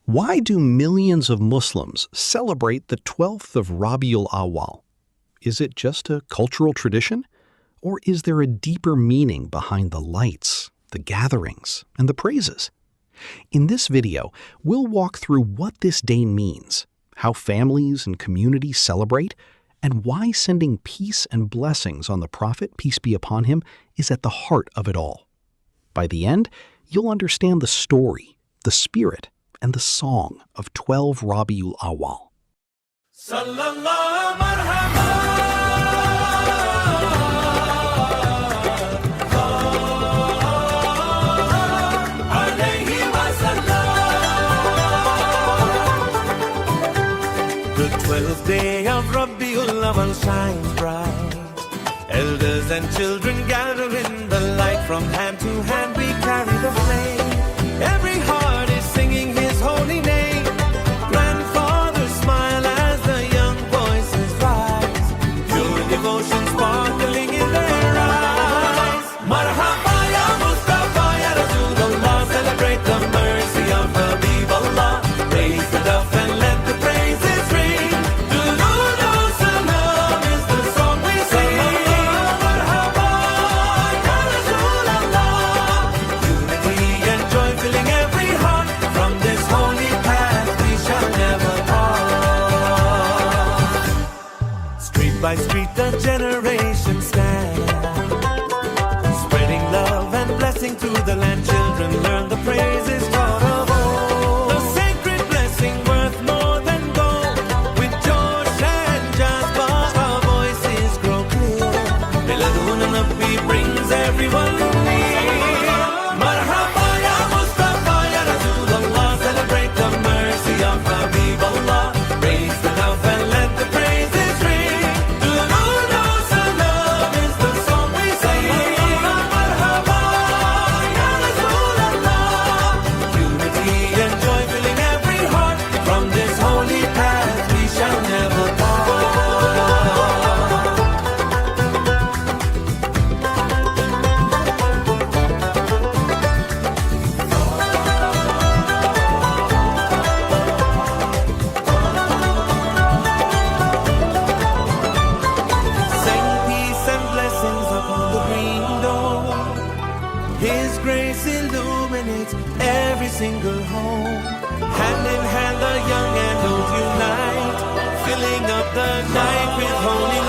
Why do millions of Muslims celebrate the 12th of Rabi-ul-Awal? Is it just a cultural tradition? Or is there a deeper meaning behind the lights, the gatherings, and the praises? In this video, we'll walk through what this day means, how families and communities celebrate, and why sending peace and blessings on the Prophet, peace be upon him, is at the heart of it all. By the end, you'll understand the story, the spirit, and the song of 12 Rabi-ul-Awal. Sallallahu, Marhaba alaihi, sallam. The 12th day of Rabi-ul-Awal shines bright. Elders and children gather in the light. From hand to hand we carry the flame. Every heart is singing his holy name. Grandfathers smile as the young voices rise. Pure devotion sparkling in their eyes. Marhaba Ya Mustafa, Ya Rasulullah. Celebrate the mercy of Rabi-ul-Awal. Raise the dove and let the praises ring. Durood, Salam is the song we sing. Marhaba Ya Rasulullah. Unity and joy filling every heart. From this holy path we shall never part. Street by street the generations stand, spreading love and blessing through the land. Children learn the praises taught of old. The sacred blessing worth more than gold. With Josh and Jasper our voices grow clear. Mawlid-un-Nabi brings everyone near. Marhaba Ya Mustafa, Ya Rasulullah. Celebrate the mercy of Rabi-ul-Awal. Raise the dove and let the praises ring. Durood, Salam is the song we sing. Marhaba Ya Rasulullah. Unity and joy filling every heart. From this holy path we shall never part. Send peace and blessings upon the green dome. His grace illuminates every single home. Hand in hand the young and old unite, filling up the night with holy